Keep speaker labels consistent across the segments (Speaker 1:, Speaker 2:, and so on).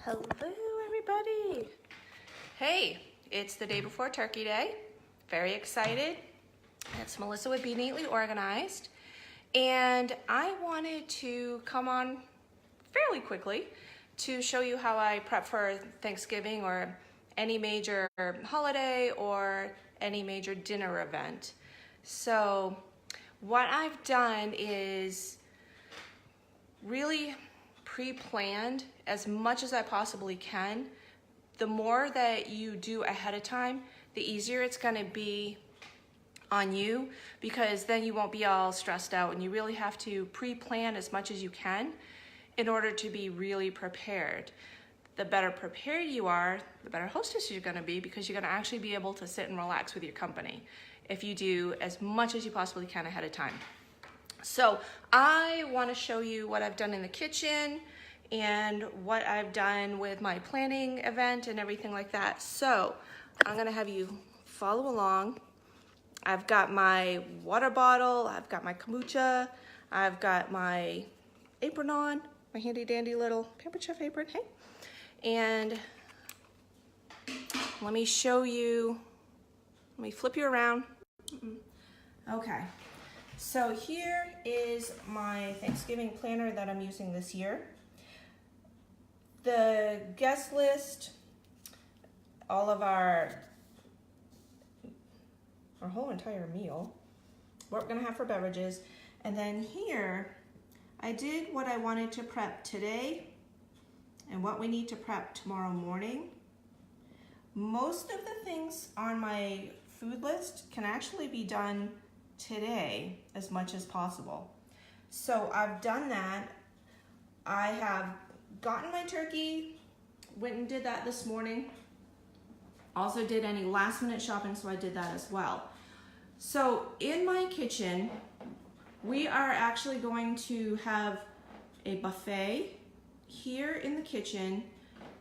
Speaker 1: Hello, everybody. Hey, it's the day before Turkey Day. Very excited. It's Melissa with Be Neatly Organized. And I wanted to come on fairly quickly to show you how I prep for Thanksgiving or any major holiday or any major dinner event. So what I've done is really pre-planned as much as I possibly can. The more that you do ahead of time, the easier it's gonna be on you, because then you won't be all stressed out, and you really have to pre-plan as much as you can in order to be really prepared. The better prepared you are, the better hostess you're gonna be, because you're gonna actually be able to sit and relax with your company if you do as much as you possibly can ahead of time. So I want to show you what I've done in the kitchen and what I've done with my planning event and everything like that. So I'm going to have you follow along. I've got my water bottle, I've got my kombucha, I've got my apron on, my handy dandy little Pampered Chef apron, hey. And let me show you, let me flip you around. Okay. So here is my Thanksgiving planner that I'm using this year. The guest list, all of our whole entire meal, what we're gonna have for beverages. And then here, I did what I wanted to prep today and what we need to prep tomorrow morning. Most of the things on my food list can actually be done today as much as possible. So I've done that. I have gotten my turkey, went and did that this morning. Also did any last minute shopping, so I did that as well. So in my kitchen, we are actually going to have a buffet here in the kitchen,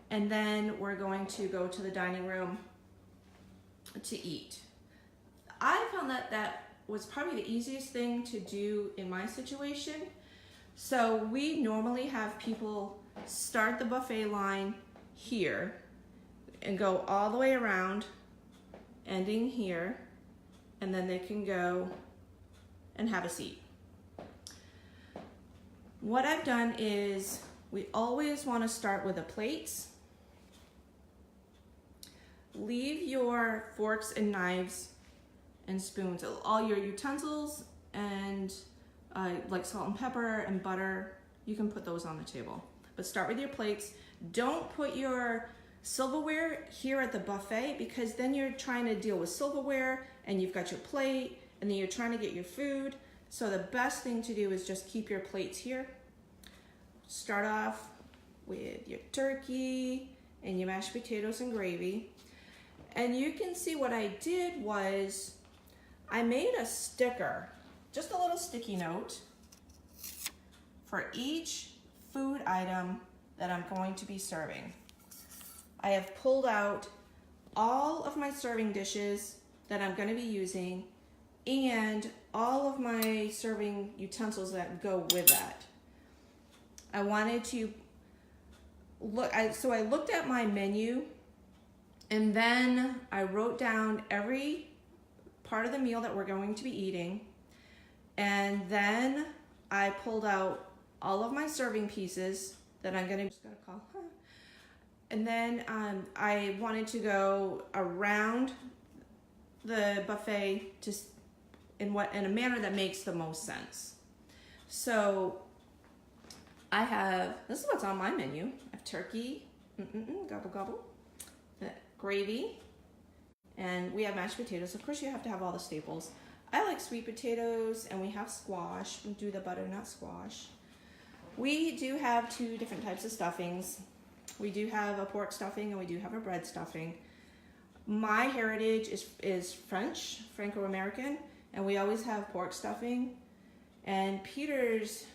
Speaker 1: and then we're going to go to the dining room to eat. I found that was probably the easiest thing to do in my situation. So we normally have people start the buffet line here and go all the way around, ending here, and then they can go and have a seat. What I've done is we always want to start with the plates. Leave your forks and knives and spoons, all your utensils and like salt and pepper and butter, you can put those on the table. But start with your plates. Don't put your silverware here at the buffet, because then you're trying to deal with silverware and you've got your plate and then you're trying to get your food. So the best thing to do is just keep your plates here. Start off with your turkey and your mashed potatoes and gravy. And you can see what I did was I made a sticker, just a little sticky note for each food item that I'm going to be serving. I have pulled out all of my serving dishes that I'm going to be using and all of my serving utensils that go with that. I wanted to look, so I looked at my menu, and then I wrote down every part of the meal that we're going to be eating, and then I pulled out all of my serving pieces that I'm gonna call, and then I wanted to go around the buffet in a manner that makes the most sense. So I have, this is what's on my menu. I have turkey, gobble gobble, gravy, and we have mashed potatoes. Of course, you have to have all the staples. I like sweet potatoes, and we have squash. We do the butternut squash. We do have two different types of stuffings. We do have a pork stuffing, and we do have a bread stuffing. My heritage is French, Franco-American, and we always have pork stuffing. And Peter's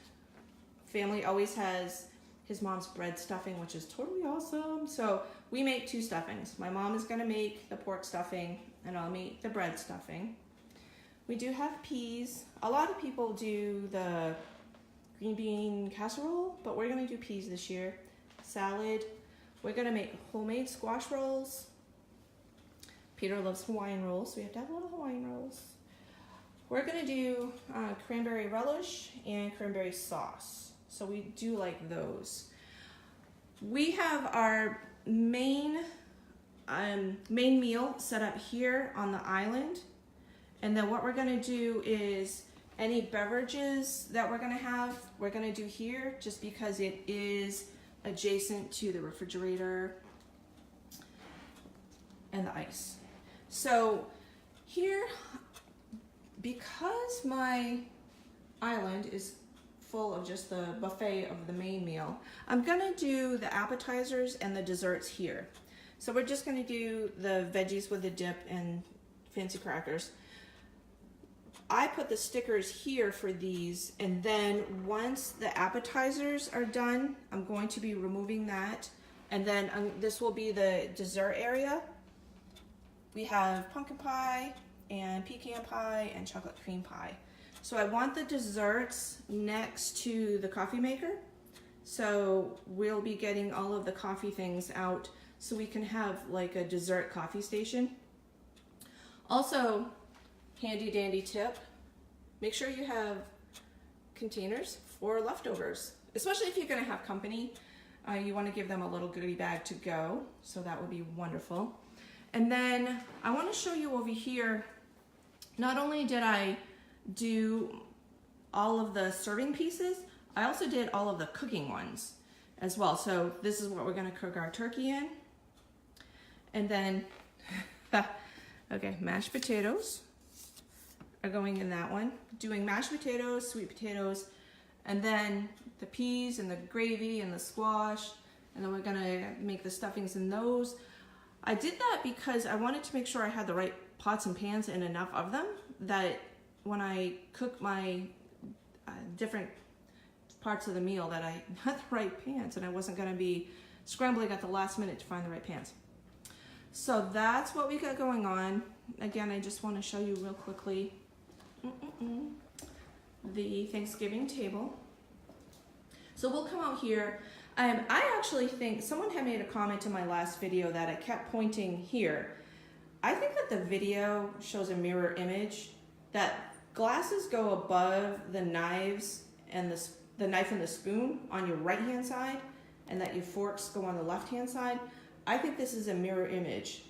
Speaker 1: family always has his mom's bread stuffing, which is totally awesome. So we make two stuffings. My mom is gonna make the pork stuffing, and I'll make the bread stuffing. We do have peas. A lot of people do the green bean casserole, but we're gonna do peas this year. Salad. We're gonna make homemade squash rolls. Peter loves Hawaiian rolls, so we have to have a little Hawaiian rolls. We're gonna do cranberry relish and cranberry sauce. So we do like those. We have our main meal set up here on the island. And then what we're gonna do is any beverages that we're gonna do here just because it is adjacent to the refrigerator and the ice. So here, because my island is full of just the buffet of the main meal, I'm gonna do the appetizers and the desserts here. So we're just gonna do the veggies with the dip and fancy crackers. I put the stickers here for these, and then once the appetizers are done, I'm going to be removing that, and then this will be the dessert area. We have pumpkin pie and pecan pie and chocolate cream pie. So I want the desserts next to the coffee maker. So we'll be getting all of the coffee things out so we can have like a dessert coffee station. Also, handy dandy tip, make sure you have containers for leftovers, especially if you're gonna have company. You wanna give them a little goodie bag to go, so that would be wonderful. And then I wanna show you over here, not only did I do all of the serving pieces, I also did all of the cooking ones as well. So this is what we're gonna cook our turkey in. And then, okay, mashed potatoes are going in that one. Doing mashed potatoes, sweet potatoes, and then the peas and the gravy and the squash, and then we're gonna make the stuffings in those. I did that because I wanted to make sure I had the right pots and pans and enough of them that when I cook my different parts of the meal that I had the right pans and I wasn't gonna be scrambling at the last minute to find the right pans. So that's what we got going on. Again, I just wanna show you real quickly the Thanksgiving table. So we'll come out here. I actually think someone had made a comment in my last video that I kept pointing here. I think that the video shows a mirror image, that glasses go above the knives and the knife and the spoon on your right hand side, and that your forks go on the left hand side. I think this is a mirror image.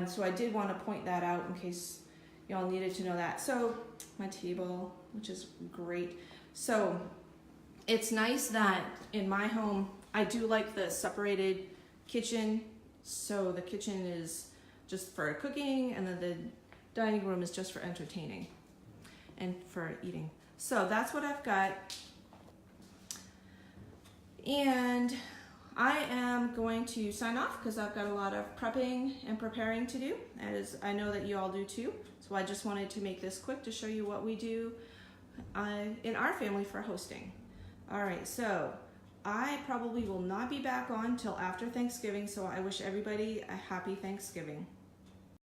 Speaker 1: So I did want to point that out in case y'all needed to know that. So my table, which is great. So it's nice that in my home, I do like the separated kitchen. So the kitchen is just for cooking, and then the dining room is just for entertaining and for eating. So that's what I've got. And I am going to sign off because I've got a lot of prepping and preparing to do, as I know that you all do too. So I just wanted to make this quick to show you what we do in our family for hosting. All right, so I probably will not be back on till after Thanksgiving, so I wish everybody a happy Thanksgiving.